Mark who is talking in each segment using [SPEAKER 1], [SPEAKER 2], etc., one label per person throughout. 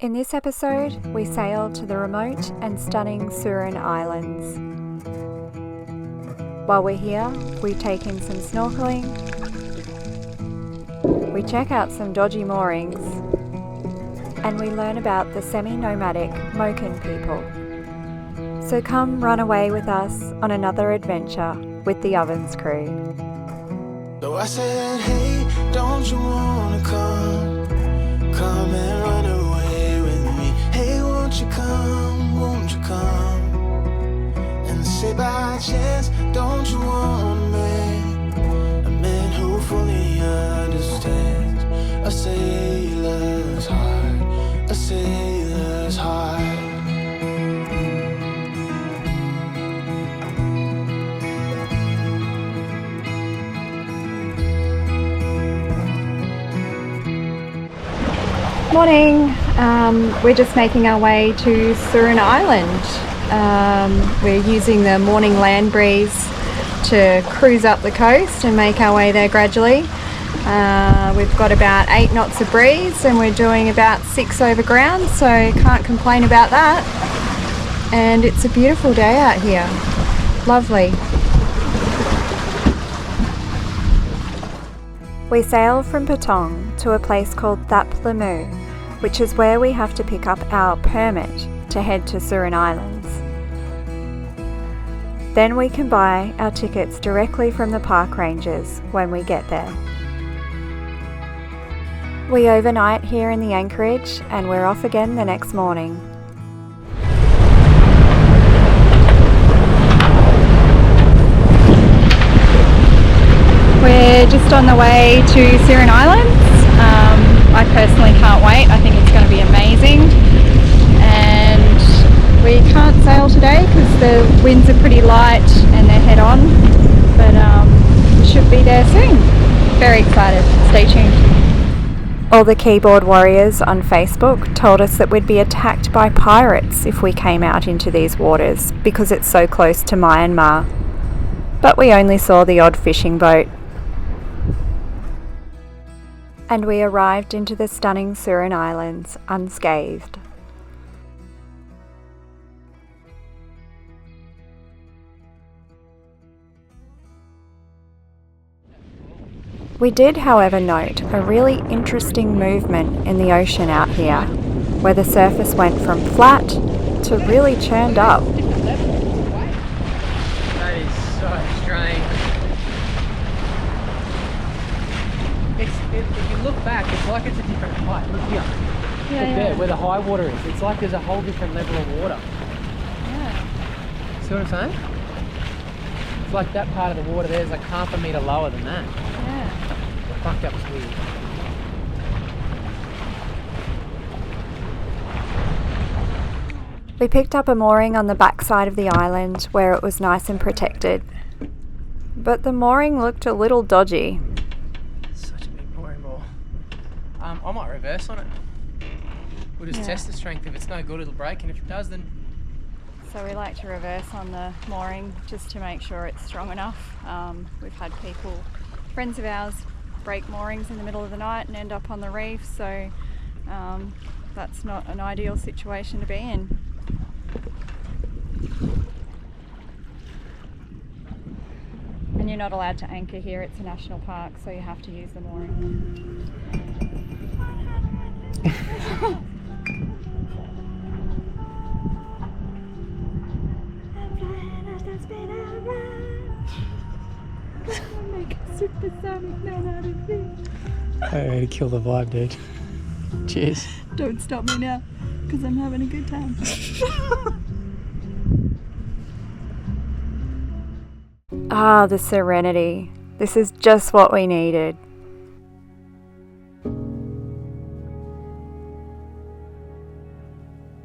[SPEAKER 1] In this episode, we sail to the remote and stunning Surin Islands. While we're here, we take in some snorkeling, we check out some dodgy moorings, and we learn about the semi-nomadic Moken people. So come run away with us on another adventure with the Ovens crew.
[SPEAKER 2] So I said, hey, don't you wanna come and run away with me? Hey, won't you come and say by chance, don't you want a man who fully understands a sailor's heart, a sailor's heart.
[SPEAKER 1] Morning, we're just making our way to Surin Island. We're using the morning land breeze to cruise up the coast and make our way there gradually. We've got about 8 knots of breeze and we're doing about 6 over ground, so can't complain about that. And it's a beautiful day out here. Lovely. We sail from Patong to a place called Thap Lamu, which is where we have to pick up our permit to head to Surin Islands. Then we can buy our tickets directly from the park rangers when we get there. We overnight here in the anchorage and we're off again the next morning. We're just on the way to Surin Islands. I personally can't wait. I think it's going to be amazing. And we can't sail today because the winds are pretty light and they're head on. But we should be there soon. Very excited. Stay tuned. All the keyboard warriors on Facebook told us that we'd be attacked by pirates if we came out into these waters because it's so close to Myanmar. But we only saw the odd fishing boat. And we arrived into the stunning Surin Islands unscathed. We did, however, note a really interesting movement in the ocean out here, where the surface went from flat to really churned up.
[SPEAKER 3] That is so strange. If you look back, it's like it's a different height. Look here. Look there, where the high water is. It's like there's a whole different level of water.
[SPEAKER 1] Yeah.
[SPEAKER 3] See what I'm saying? It's like that part of the water there is like half a metre lower than that.
[SPEAKER 1] Yeah.
[SPEAKER 3] Fuck, that was weird.
[SPEAKER 1] We picked up a mooring on the back side of the island where it was nice and protected. But the mooring looked a little dodgy.
[SPEAKER 3] Such a big mooring ball. I might reverse on it. We'll just test the strength. If it's no good, it'll break, and if it does, then...
[SPEAKER 1] So we like to reverse on the mooring just to make sure it's strong enough. We've had people, friends of ours, break moorings in the middle of the night and end up on the reef, so that's not an ideal situation to be in. And you're not allowed to anchor here, it's a national park, so you have to use the mooring. Make a supersonic man out of me.
[SPEAKER 3] I ready to kill the vibe, dude. Cheers.
[SPEAKER 1] Don't stop me now, because I'm having a good time. Ah, the serenity. This is just what we needed.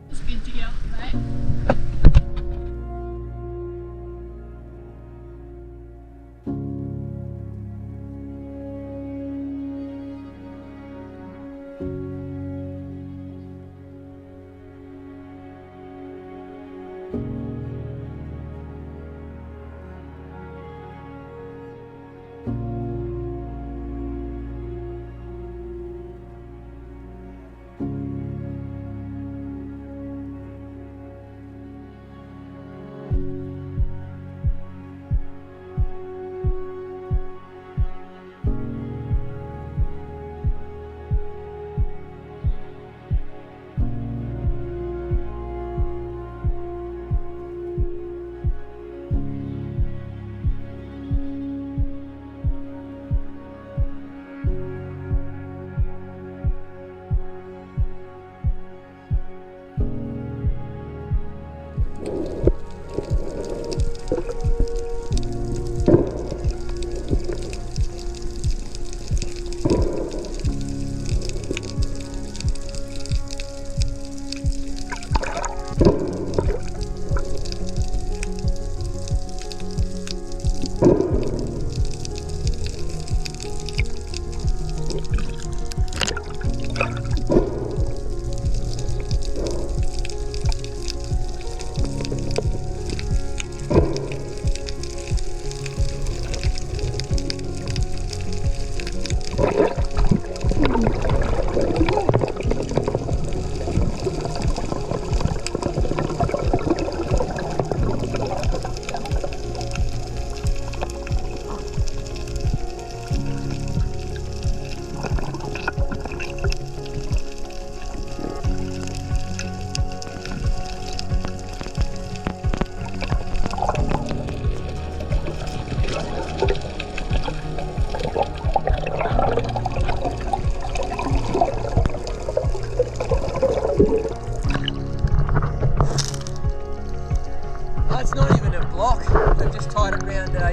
[SPEAKER 4] It's good to get off the boat.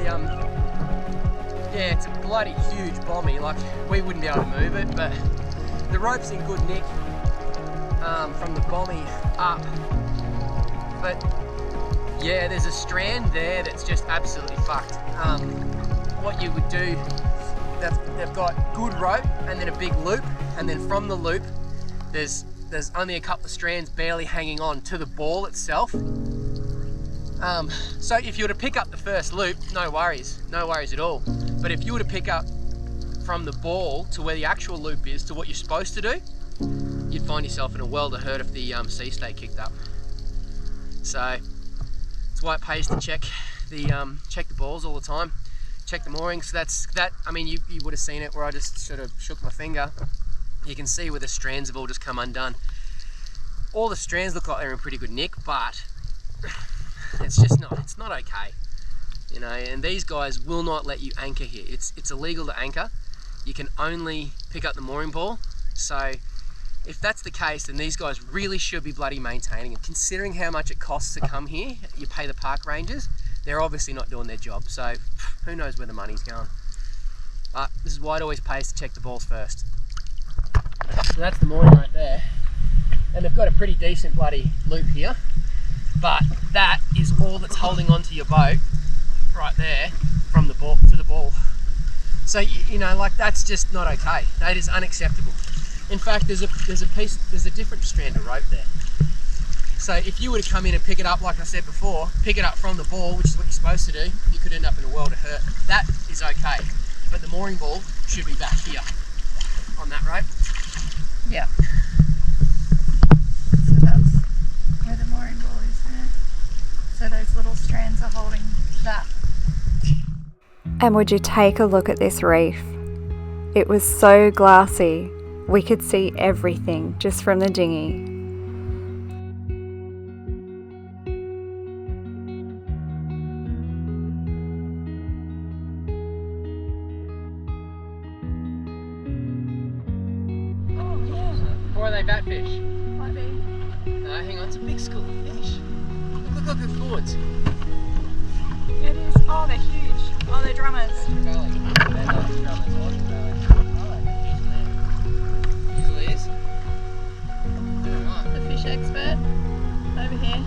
[SPEAKER 3] yeah, it's a bloody huge bommy. Like, we wouldn't be able to move it, but the rope's in good nick from the bommy up. But yeah, there's a strand there that's just absolutely fucked. What you would do, they've got good rope and then a big loop, and then from the loop there's only a couple of strands barely hanging on to the ball itself. So if you were to pick up the first loop, no worries at all. But if you were to pick up from the ball to where the actual loop is to what you're supposed to do, you'd find yourself in a world of hurt if the sea stay kicked up. So that's why it pays to check the balls all the time, check the moorings. So that. I mean, you would have seen it where I just sort of shook my finger. You can see where the strands have all just come undone. All the strands look like they're in pretty good nick, but it's not okay, you know. And these guys will not let you anchor here. It's illegal to anchor. You can only pick up the mooring ball. So if that's the case, then these guys really should be bloody maintaining it. Considering how much it costs to come here, you pay the park rangers, they're obviously not doing their job. So who knows where the money's going. But this is why it always pays to check the balls first. So that's the mooring right there. And they've got a pretty decent bloody loop here. But that is all that's holding onto your boat right there from the ball to the ball. So you know, like, that's just not okay. That is unacceptable. In fact, there's a different strand of rope there. So if you were to come in and pick it up, like I said before, pick it up from the ball, which is what you're supposed to do, you could end up in a world of hurt. That is okay. But the mooring ball should be back here on that rope.
[SPEAKER 1] Yeah. So that's where the mooring ball is there. So those little strands are holding that. And would you take a look at this reef? It was so glassy. We could see everything just from the dinghy.
[SPEAKER 3] Or are they batfish?
[SPEAKER 1] Might be.
[SPEAKER 3] No, hang on, it's a big school of fish. Look at the forwards.
[SPEAKER 1] Yeah, it is. Oh, they're huge. Oh, they're drummers.
[SPEAKER 3] Usually is.
[SPEAKER 1] The fish expert over here.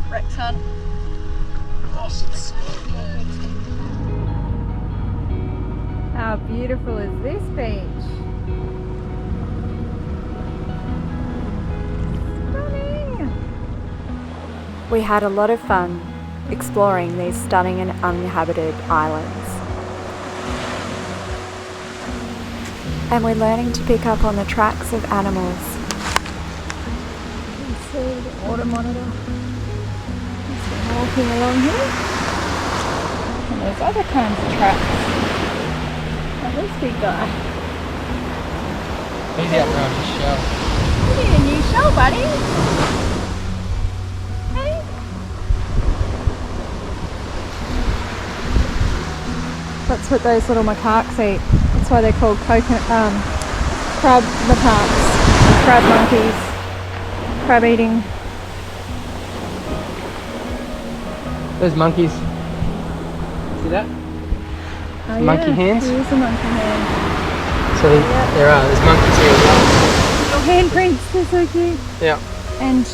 [SPEAKER 1] Rex Hunt. How beautiful is this beach? We had a lot of fun exploring these stunning and uninhabited islands. And we're learning to pick up on the tracks of animals. You can see the water monitor. Just been walking along here. And there's other kinds of tracks. Like this big guy.
[SPEAKER 3] He's out around his shell.
[SPEAKER 1] You need a new shell, buddy. That's what those little macaques eat. That's why they're called crab macaques, crab monkeys, crab eating.
[SPEAKER 3] Those monkeys. See that?
[SPEAKER 1] Oh,
[SPEAKER 3] monkey hands?
[SPEAKER 1] There is a monkey hand.
[SPEAKER 3] So there's monkeys here as well.
[SPEAKER 1] Little handprints, they're so cute.
[SPEAKER 3] Yeah.
[SPEAKER 1] And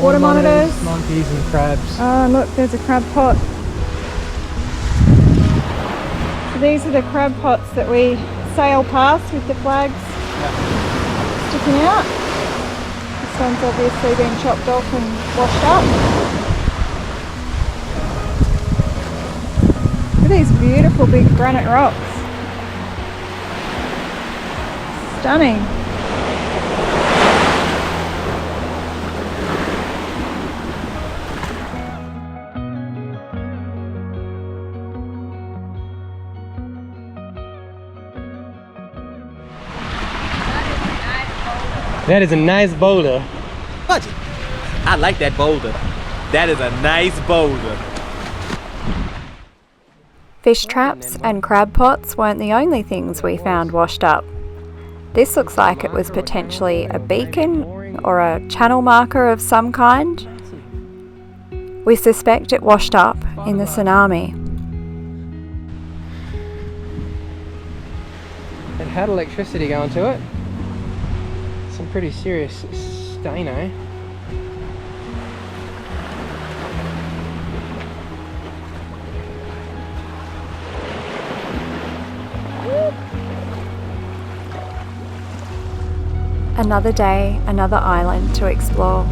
[SPEAKER 1] water monitors.
[SPEAKER 3] Monkeys and crabs.
[SPEAKER 1] Oh, look, there's a crab pot. These are the crab pots that we sail past with the flags sticking out. This one's obviously been chopped off and washed up. Look at these beautiful big granite rocks. Stunning.
[SPEAKER 3] That is a nice boulder.
[SPEAKER 4] What? I like that boulder. That is a nice boulder.
[SPEAKER 1] Fish traps and crab pots weren't the only things we found washed up. This looks like it was potentially a beacon or a channel marker of some kind. We suspect it washed up in the tsunami.
[SPEAKER 3] had electricity going to it. Some pretty serious stain, eh?
[SPEAKER 1] Another day, another island to explore.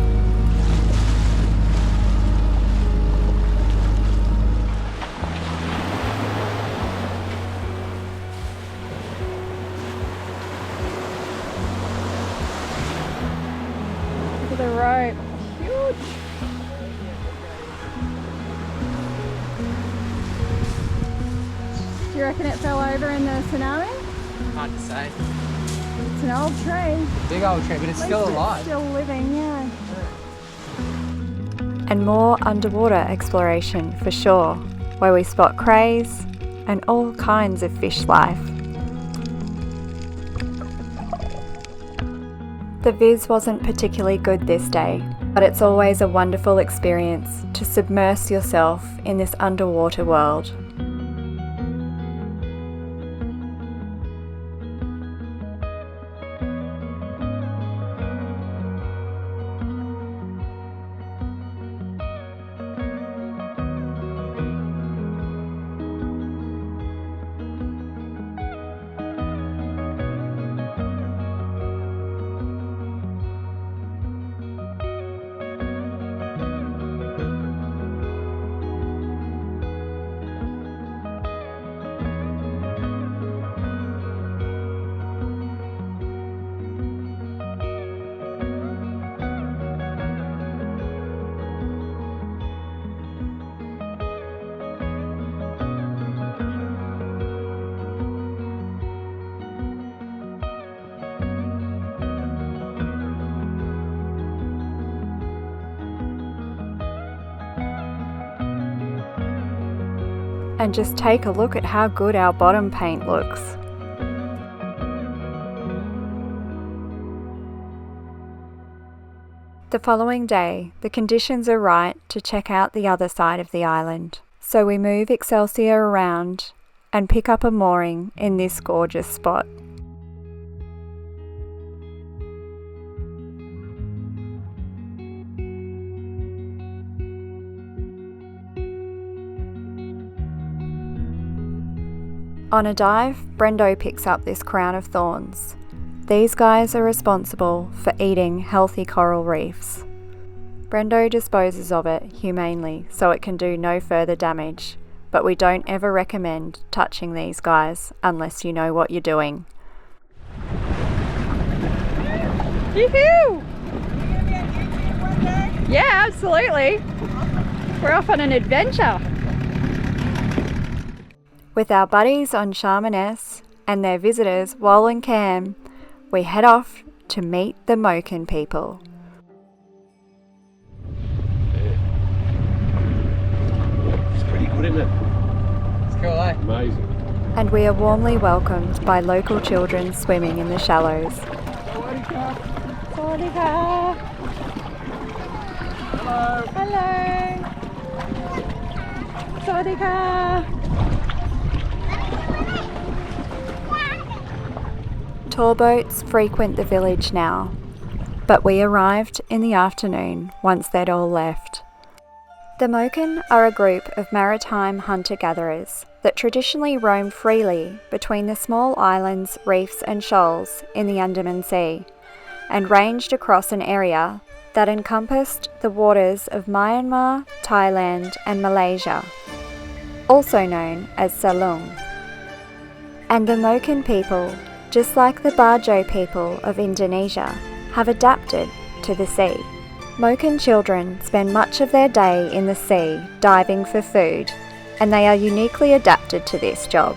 [SPEAKER 1] Look at the rope, huge. Do you reckon it fell over in the tsunami?
[SPEAKER 3] Hard to say.
[SPEAKER 1] It's an old tree.
[SPEAKER 3] Big old tree, but it's still alive.
[SPEAKER 1] Still living, yeah. And more underwater exploration for sure, where we spot crays and all kinds of fish life. The viz wasn't particularly good this day, but it's always a wonderful experience to submerge yourself in this underwater world. And just take a look at how good our bottom paint looks. The following day, the conditions are right to check out the other side of the island. So we move Excelsior around and pick up a mooring in this gorgeous spot. On a dive, Brendo picks up this crown of thorns. These guys are responsible for eating healthy coral reefs. Brendo disposes of it humanely so it can do no further damage, but we don't ever recommend touching these guys unless you know what you're doing. Yoo-hoo! Yeah, absolutely. We're off on an adventure. With our buddies on Charmaness and their visitors Wal and Cam, we head off to meet the Moken people.
[SPEAKER 4] It's pretty good, isn't it?
[SPEAKER 3] It's cool, eh?
[SPEAKER 4] Amazing.
[SPEAKER 1] And we are warmly welcomed by local children swimming in the shallows. Sawadika.
[SPEAKER 3] Hello.
[SPEAKER 1] Hello. Sawadika. Tour boats frequent the village now, but we arrived in the afternoon once they'd all left. The Moken are a group of maritime hunter-gatherers that traditionally roamed freely between the small islands, reefs and shoals in the Andaman Sea, and ranged across an area that encompassed the waters of Myanmar, Thailand and Malaysia, also known as Salung. And the Moken people, just like the Bajo people of Indonesia, have adapted to the sea. Moken children spend much of their day in the sea diving for food, and they are uniquely adapted to this job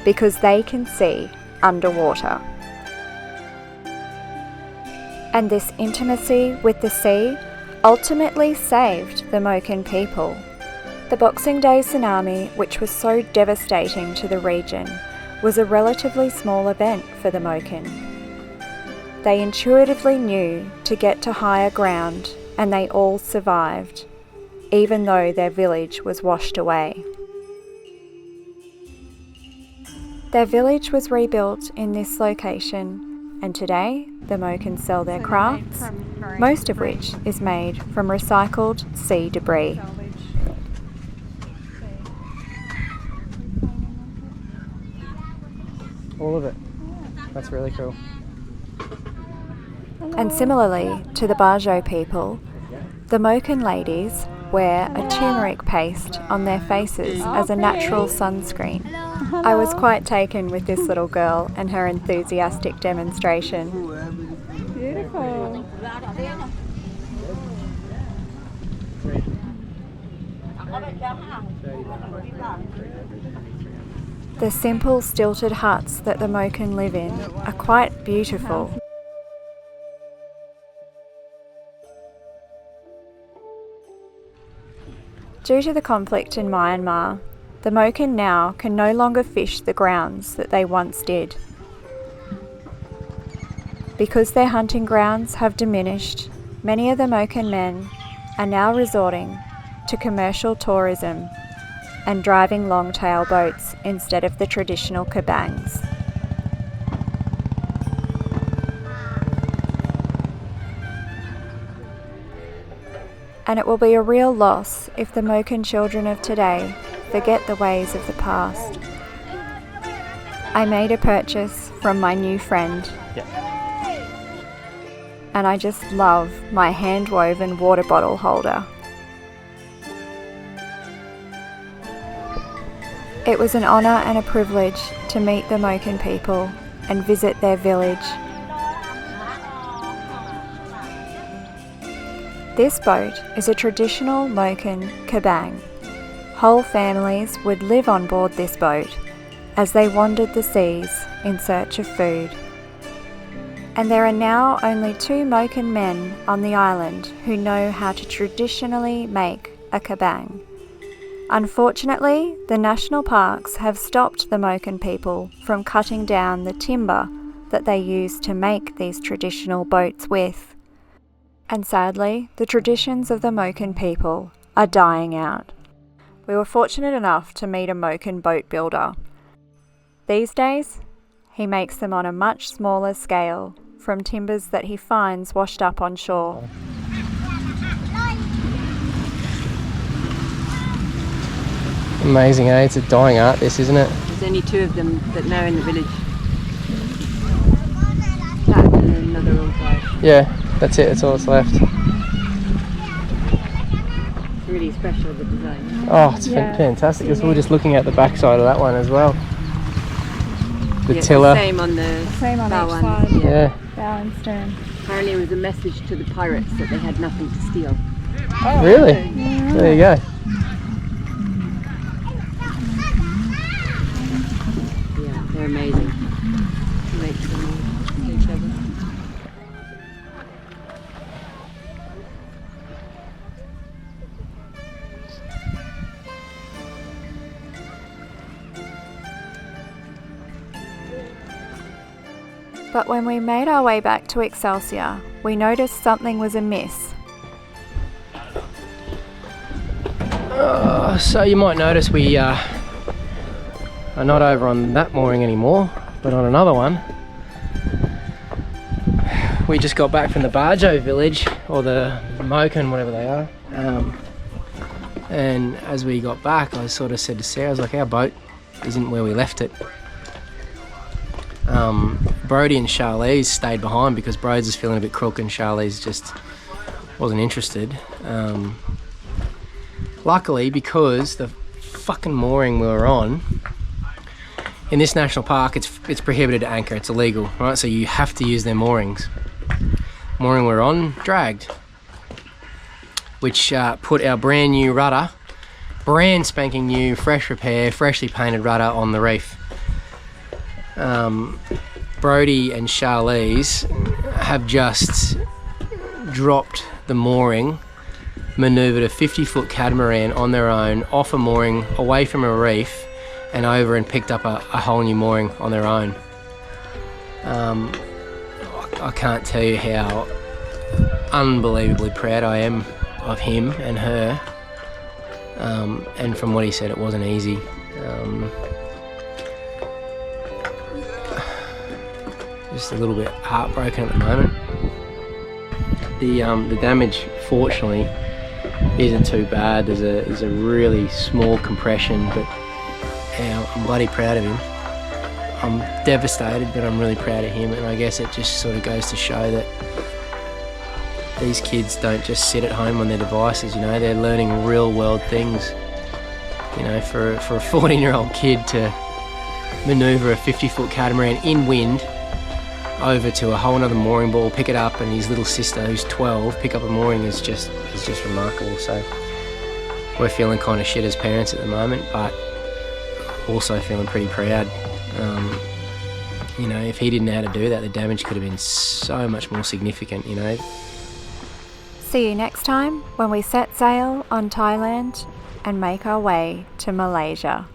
[SPEAKER 1] because they can see underwater. And this intimacy with the sea ultimately saved the Moken people. The Boxing Day tsunami, which was so devastating to the region, was a relatively small event for the Moken. They intuitively knew to get to higher ground, and they all survived, even though their village was washed away. Their village was rebuilt in this location, and today the Moken sell their crafts, most of which is made from recycled sea debris.
[SPEAKER 3] All of it. That's really cool.
[SPEAKER 1] And similarly to the Barjo people, the Moken ladies wear a turmeric paste on their faces as a natural sunscreen. I was quite taken with this little girl and her enthusiastic demonstration.
[SPEAKER 5] Beautiful.
[SPEAKER 1] The simple stilted huts that the Moken live in are quite beautiful. Due to the conflict in Myanmar, the Moken now can no longer fish the grounds that they once did. Because their hunting grounds have diminished, many of the Moken men are now resorting to commercial tourism and driving long-tail boats instead of the traditional kabangs. And it will be a real loss if the Moken children of today forget the ways of the past. I made a purchase from my new friend. And I just love my hand-woven water bottle holder. It was an honour and a privilege to meet the Moken people and visit their village. This boat is a traditional Moken kabang. Whole families would live on board this boat as they wandered the seas in search of food. And there are now only 2 Moken men on the island who know how to traditionally make a kabang. Unfortunately, the national parks have stopped the Moken people from cutting down the timber that they use to make these traditional boats with. And sadly, the traditions of the Moken people are dying out. We were fortunate enough to meet a Moken boat builder. These days, he makes them on a much smaller scale from timbers that he finds washed up on shore.
[SPEAKER 3] Amazing, eh? It's a dying art, this, isn't it?
[SPEAKER 5] There's only 2 of them that now in the village. That and another old guy.
[SPEAKER 3] Yeah, that's it. That's all that's left.
[SPEAKER 5] It's really special, the design.
[SPEAKER 3] Oh, it's fantastic. We were just looking at the backside of that one as well. The tiller.
[SPEAKER 5] The same on the
[SPEAKER 1] Same on
[SPEAKER 5] bow
[SPEAKER 1] each
[SPEAKER 5] one.
[SPEAKER 1] side.
[SPEAKER 3] Yeah.
[SPEAKER 1] Bow and stern.
[SPEAKER 5] Apparently it was a message to the pirates that they had nothing to steal.
[SPEAKER 1] Oh,
[SPEAKER 3] Really?
[SPEAKER 1] Yeah.
[SPEAKER 3] There you go.
[SPEAKER 5] Yeah, they're amazing. Make them to each other.
[SPEAKER 1] But when we made our way back to Excelsior, we noticed something was amiss.
[SPEAKER 3] So you might notice we are not over on that mooring anymore, but on another one. We just got back from the Barjo village, or the Moken, whatever they are. And as we got back, I sort of said to Sarah, I was like, our boat isn't where we left it. Brody and Charlize stayed behind because Broads is feeling a bit crook and Charlize just wasn't interested. Luckily, because the fucking mooring we were on, in this national park, it's prohibited to anchor, it's illegal, right? So you have to use their moorings. Mooring we're on dragged, which put our brand new rudder, brand spanking new, fresh repair, freshly painted rudder on the reef. Brody and Charlize have just dropped the mooring, manoeuvred a 50-foot catamaran on their own, off a mooring, away from a reef, and over and picked up a whole new mooring on their own. I can't tell you how unbelievably proud I am of him and her. And from what he said, it wasn't easy. just a little bit heartbroken at the moment. The damage, fortunately, isn't too bad. There's a really small compression, but yeah, I'm bloody proud of him. I'm devastated, but I'm really proud of him, and I guess it just sort of goes to show that these kids don't just sit at home on their devices, you know, they're learning real world things. You know, for a 14-year-old kid to manoeuvre a 50-foot catamaran in wind over to a whole other mooring ball, pick it up, and his little sister who's 12 pick up a mooring is just remarkable. So we're feeling kind of shit as parents at the moment, but also feeling pretty proud. You know, if he didn't know how to do that, the damage could have been so much more significant, you know.
[SPEAKER 1] See you next time when we set sail on Thailand and make our way to Malaysia.